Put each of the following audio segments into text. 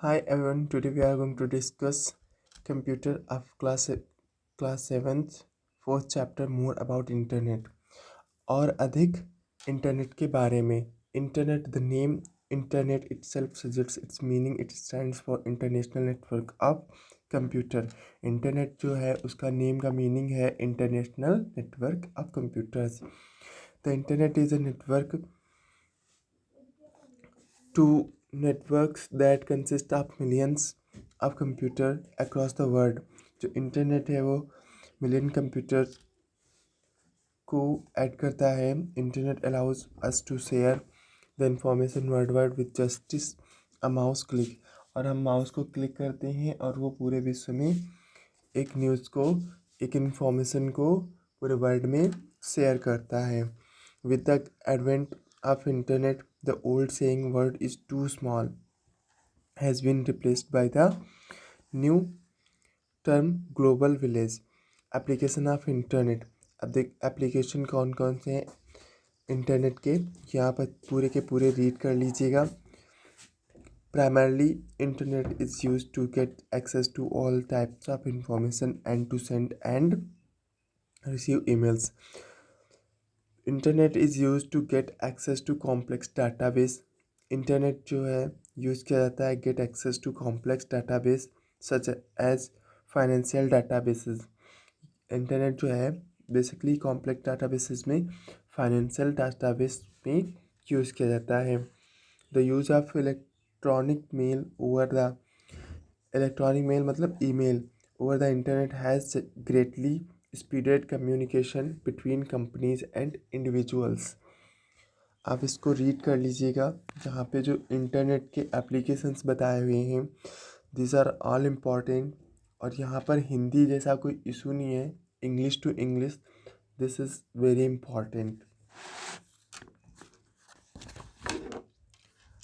Hi everyone, today we are going to discuss computer of class 7th fourth chapter more about internet और अधिक internet के बारे में internet the name internet itself suggests its meaning. It stands for international network of computer. Internet जो है उसका name का meaning है international network of computers. The internet is a network to networks that consist of millions of computer across the world. जो internet है वो million computer को add करता है. Internet allows us to share the information world wide with justice a mouse click. और हम mouse को click करते हैं और वो पूरे विश्व में एक न्यूज़ को एक इंफॉर्मेशन को पूरे वर्ल्ड में शेयर करता है. With the advent of internet, the old saying "word is too small" has been replaced by the new term global village. Application of internet. अब देख एप्लीकेशन कौन कौन से हैं इंटरनेट के, यहाँ पर पूरे के पूरे रीड कर लीजिएगा. Primarily, internet is used to get access to all types of information and to send and receive emails. Internet is use to get access to complex database. Internet जो है यूज़ किया जाता है get access to complex database such as financial databases. Internet जो है basically complex databases में financial database में use किया जाता है. The use of electronic mail मतलब email over the internet has greatly speeded communication between companies and individuals. आप इसको रीड कर लीजिएगा जहाँ पे जो इंटरनेट के एप्लीकेशंस बताए हुए हैं दिस आर ऑल इम्पॉर्टेंट. और यहाँ पर हिंदी जैसा कोई इशू नहीं है, English to English this is very important.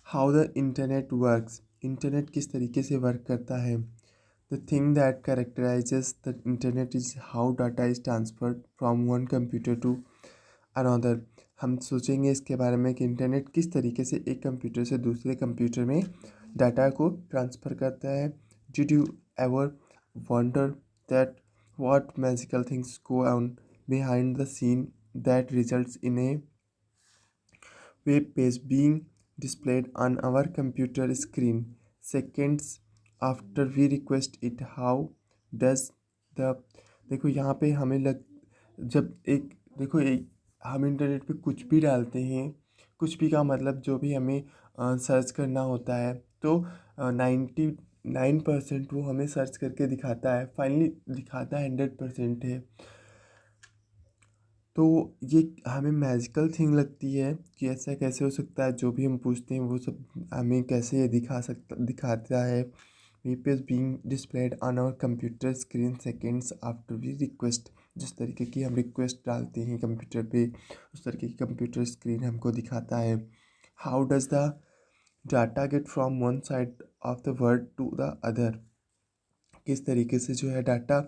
How the internet works. Internet किस तरीके से वर्क करता है. The thing that characterises the internet is how data is transferred from one computer to another. हम सोचेंगे इसके बारे में कि इंटरनेट किस तरीके से एक कंप्यूटर से दूसरे कंप्यूटर में डाटा को ट्रांसफ़र करता है. Did you ever wonder that what magical things go on behind the seen that results in A web page being displayed on our computer screen seconds after we request it. How does the देखो यहाँ पे हमें जब एक देखो एक हम internet पे कुछ भी डालते हैं, कुछ भी का मतलब जो भी हमें सर्च करना होता है तो 99% वो हमें सर्च करके दिखाता है, फाइनली दिखाता है 100% है. तो ये हमें मैजिकल थिंग लगती है कि ऐसा कैसे हो सकता है. जो भी हम पूछते हैं वो सब हमें कैसे ये दिखाता है. Web page being displayed on our computer screen seconds after we request. जिस तरीके की हम रिक्वेस्ट डालते हैं कंप्यूटर पे उस तरीके की कंप्यूटर स्क्रीन हमको दिखाता है. How does the data get from one side of the world to the other. किस तरीके से जो है data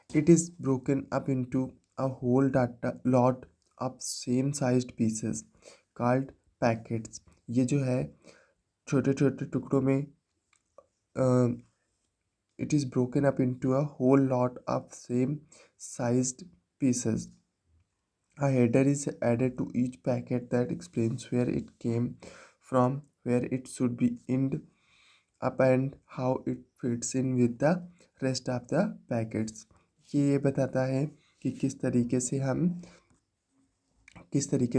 it is broken up into a whole data lot of same sized pieces called packets. ये जो है छोटे छोटे टुकड़ों में it is broken up into a whole lot of same sized pieces. A header is added to each packet that explains where it came from, where it should be end up and how it fits in with the rest of the packets. ये बताता है कि किस तरीके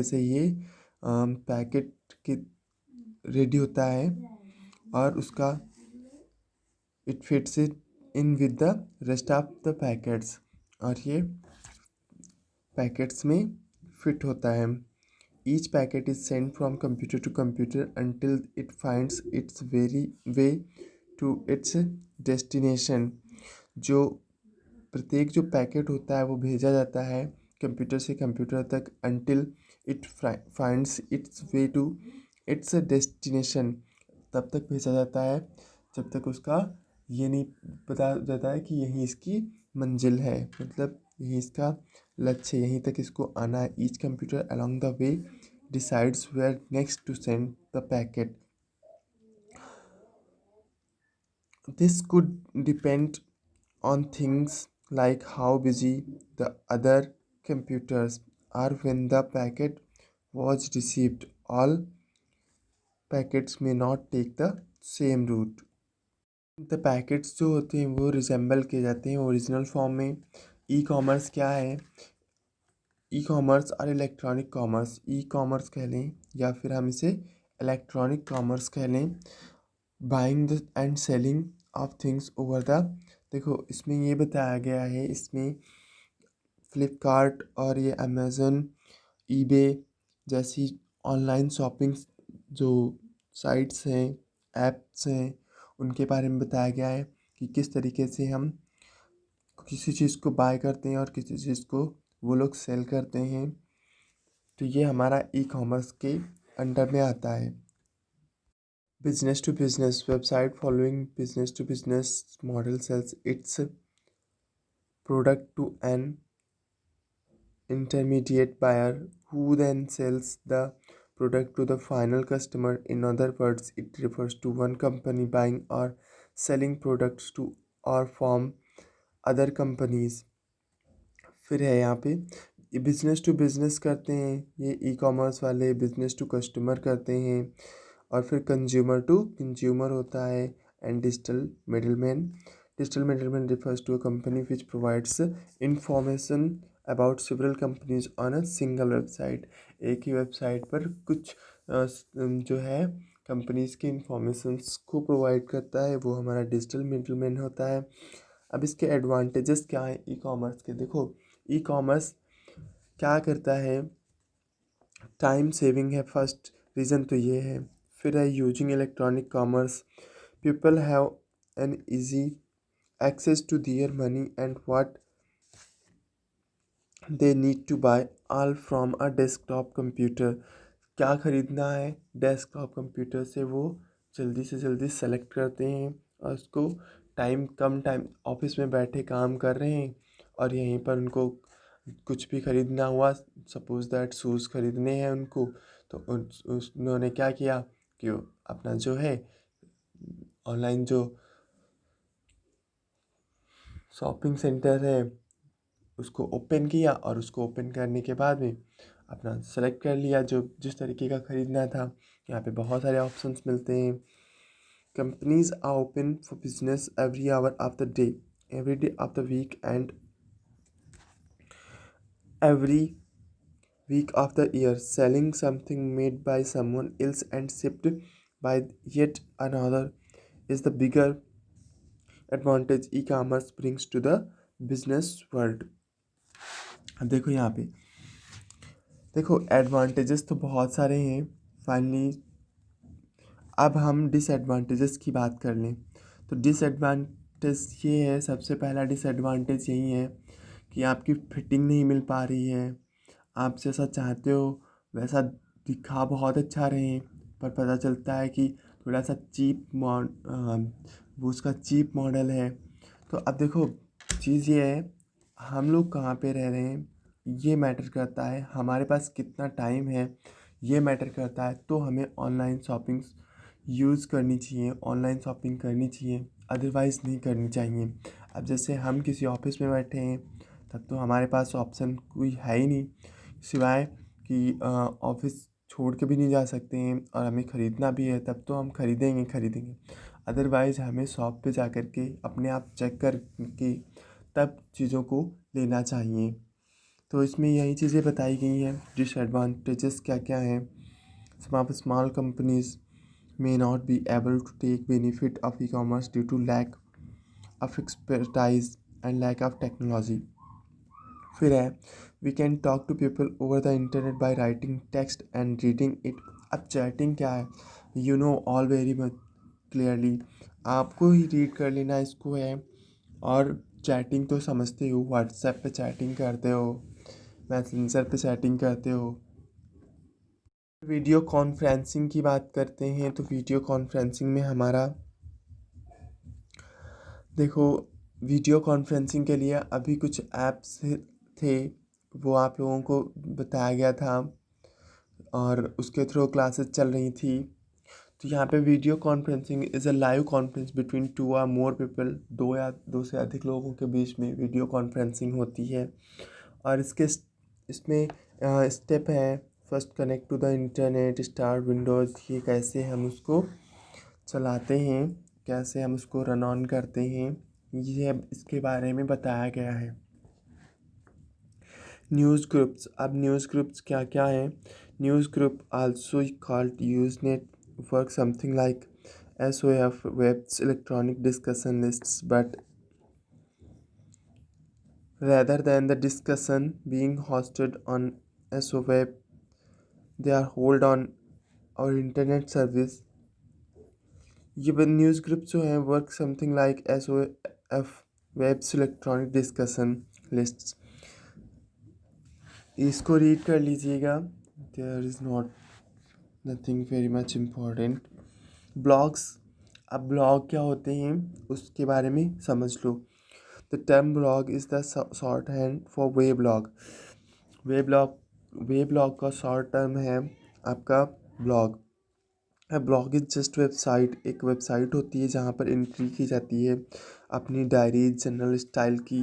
से ये packet की ready होता है और उसका it fits it in with the rest of the packets और ये पैकेट्स में फिट होता है. Each packet is send from computer to computer until it finds its very way to its destination. जो प्रत्येक जो पैकेट होता है वो भेजा जाता है कंप्यूटर से कंप्यूटर तक until it finds its way to its destination. तब तक भेजा जाता है जब तक उसका ये नहीं पता जाता है कि यहीं इसकी मंजिल है, मतलब यहीं इसका लक्ष्य, यहीं तक इसको आना है. Each computer along the way decides where next to send the packet. This could depend on things like how busy the other computers are when the packet was received. All packets may not take the same route. The packets जो होते हैं वो resemble किए जाते हैं original form में। E commerce क्या है? ई कॉमर्स और इलेक्ट्रॉनिक कॉमर्स, ई कॉमर्स कह लें या फिर हम इसे इलेक्ट्रॉनिक कॉमर्स कह लें। Buying the end selling of things over the, देखो इसमें ये बताया गया है, इसमें फ्लिपकार्ट और ये अमेज़न, ईबे जैसी ऑनलाइन शॉपिंग जो साइट्स हैं, ऐप्स हैं, उनके बारे में बताया गया है कि किस तरीके से हम किसी चीज़ को बाय करते हैं और किसी चीज़ को वो लोग सेल करते हैं। तो ये हमारा ई कॉमर्स के अंडर में आता है। Business to business website following business to business model sells its product to an intermediate buyer who then sells the product to the final customer. In other words, it refers to one company buying or selling products to or from other companies. फिर है यहाँ पे business to business करते हैं, ये e commerce वाले business to customer करते हैं। और फिर कंज्यूमर टू कंज्यूमर होता है। And digital middleman refers to a company which provides information about several companies on a single website। एक ही वेबसाइट पर कुछ जो है कंपनीज की इंफॉर्मेशंस को प्रोवाइड करता है, वो हमारा डिजिटल मिडलमैन होता है। अब इसके एडवांटेजेस क्या हैं ई कॉमर्स के? देखो ई कॉमर्स क्या करता है, टाइम सेविंग है, फर्स्ट रीज़न तो ये है। फिर है using electronic commerce, people have an easy access to their money and what they need to buy all from a desktop computer. क्या ख़रीदना है डेस्कटॉप कंप्यूटर से वो जल्दी से जल्दी सेलेक्ट करते हैं और उसको कम टाइम ऑफिस में बैठे काम कर रहे हैं और यहीं पर उनको कुछ भी ख़रीदना हुआ, सपोज़ दैट शूज़ ख़रीदने हैं उनको, तो उन्होंने क्या किया कि अपना जो है ऑनलाइन जो शॉपिंग सेंटर है उसको ओपन किया और उसको ओपन करने के बाद में अपना सेलेक्ट कर लिया जो जिस तरीके का ख़रीदना था। यहाँ पे बहुत सारे ऑप्शंस मिलते हैं। Companies are open for business every hour of the day, every day of the week and every week of the year, selling something made by someone else and shipped by yet another is the bigger advantage e-commerce brings to the business world। अब देखो यहाँ पे, देखो advantages तो बहुत सारे हैं। Finally अब हम डिसएडवांटेजेस की बात कर लें तो डिसएडवांटेज ये है, सबसे पहला डिसएडवांटेज यही है कि आपकी फिटिंग नहीं मिल पा रही है। आप जैसा चाहते हो वैसा दिखा बहुत अच्छा रहे पर पता चलता है कि थोड़ा सा वो उसका चीप मॉडल है। तो अब देखो चीज़ ये है, हम लोग कहाँ पे रह रहे हैं ये मैटर करता है, हमारे पास कितना टाइम है ये मैटर करता है। तो हमें ऑनलाइन शॉपिंग यूज़ करनी चाहिए, ऑनलाइन शॉपिंग करनी चाहिए, अदरवाइज़ नहीं करनी चाहिए। अब जैसे हम किसी ऑफिस में बैठे हैं तब तो हमारे पास ऑप्शन कोई है ही नहीं सिवाय कि ऑफिस छोड़ के भी नहीं जा सकते हैं और हमें ख़रीदना भी है तब तो हम ख़रीदेंगे। अदरवाइज़ हमें शॉप पे जा कर के अपने आप चेक कर के तब चीज़ों को लेना चाहिए। तो इसमें यही चीज़ें बताई गई हैं। डिसएडवांटेजेस क्या क्या हैं? Some of small companies may not be able to take benefit of e-commerce due to lack of expertise and lack of technology। फिर है we can talk to people over the internet by writing text and reading it। अब chatting क्या है? you know all very much clearly, आपको ही read कर लेना इसको है। और चैटिंग तो समझते हो, व्हाट्सएप पे चैटिंग करते हो, मैसेंजर पे चैटिंग करते हो। वीडियो कॉन्फ्रेंसिंग की बात करते हैं तो वीडियो कॉन्फ्रेंसिंग में हमारा देखो वीडियो कॉन्फ्रेंसिंग के लिए अभी कुछ ऐप्स थे वो आप लोगों को बताया गया था और उसके थ्रू क्लासेस चल रही थी। तो यहाँ पे video conferencing is a live conference between two और मोर पीपल, दो या दो से अधिक लोगों के बीच में वीडियो कॉन्फ्रेंसिंग होती है। और इसमें स्टेप है, first connect to the internet, start Windows, ये कैसे हम उसको चलाते हैं, कैसे हम उसको रन ऑन करते हैं, ये इसके बारे में बताया गया है। न्यूज़ ग्रुप्स, अब न्यूज़ ग्रुप्स क्या क्या हैं? News group also called Usenet work something like SOF web's electronic discussion lists, but rather than the discussion being hosted on SOWeb, they are held on our internet service. ये news group जो हैं work something like SOF webs electronic discussion lists, इसको read कर लीजिएगा। There is not nothing very much important. Blogs, अब blog क्या होते हैं उसके बारे में समझ लो। The term blog is the short hand for weblog. Weblog का शॉर्ट टर्म है आपका blog. Blog is just website, एक वेबसाइट होती है जहाँ पर एंट्री की जाती है अपनी डायरी जनरल स्टाइल की।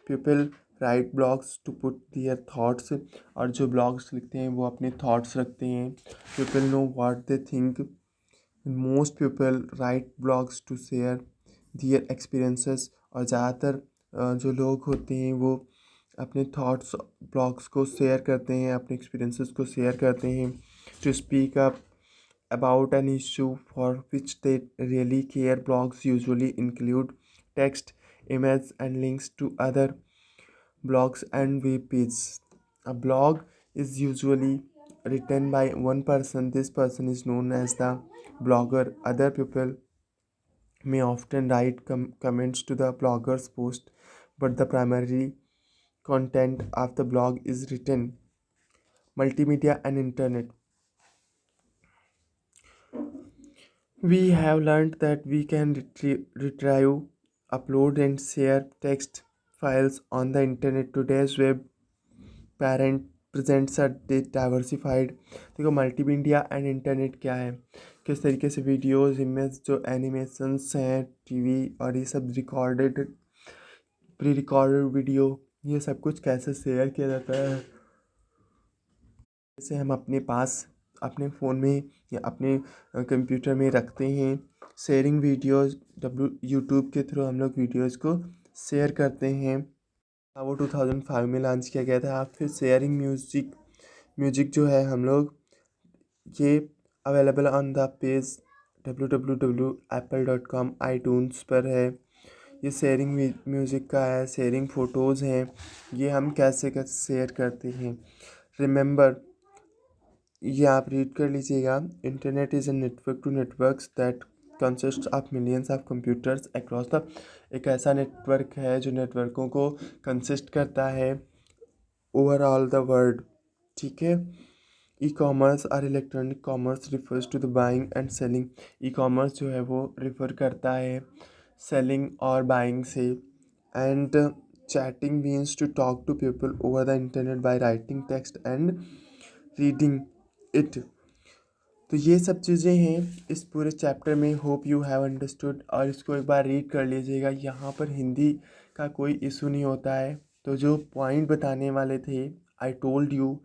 People write blogs to put their thoughts, और जो ब्लॉग्स लिखते हैं वो अपने थाट्स रखते हैं। People know what they think, most people write blogs to share their experiences, और ज़्यादातर जो लोग होते हैं वो अपने थॉट्स ब्लॉग्स को शेयर करते हैं, अपने एक्सपीरियंसेस को शेयर करते हैं। To speak up about an issue for which they really care. Blogs usually include text, images, and links to other blogs and web pages. A blog is usually written by one person. This person is known as the blogger. Other people may often write comments to the blogger's post, but the primary content of the blog is written. Multimedia and internet. We have learned that we can retrieve, upload, and share text files on the internet. Today's web parent presents a diversified। देखो multimedia and internet क्या है, किस तरीके से videos, image, जो animations हैं, TV और ये सब रिकॉर्डेड, प्री रिकॉर्डेड वीडियो, ये सब कुछ कैसे शेयर किया जाता है, जैसे हम अपने पास अपने फ़ोन में या अपने कंप्यूटर में रखते हैं। शेयरिंग वीडियोस, यूट्यूब के थ्रू हम लोग वीडियोस को शेयर करते हैं। वो 2005 में लॉन्च किया गया था। फिर शेयरिंग म्यूज़िक जो है हम लोग, ये available on the page www.apple.com iTunes पर है। ये शेयरिंग म्यूज़िक का है। शेयरिंग फ़ोटोज़ हैं, ये हम कैसे शेयर करते हैं। रिमेंबर, ये आप रीड कर लीजिएगा। Internet is a network to networks that consist of millions of computers across the, एक ऐसा नेटवर्क है जो नेटवर्कों को कंसिस्ट करता है ओवरऑल द वर्ल्ड। ठीक है। ई कॉमर्स और electronic commerce refers to the buying and selling. E commerce जो है वो रिफ़र करता है सेलिंग और बाइंग से। And chatting means to talk to people over the internet by writing text and reading it. तो ये सब चीज़ें हैं इस पूरे चैप्टर में। होप यू हैव अंडरस्टूड, और इसको एक बार रीड कर लीजिएगा। यहाँ पर हिंदी का कोई इशू नहीं होता है। तो जो पॉइंट बताने वाले थे, आई टोल्ड यू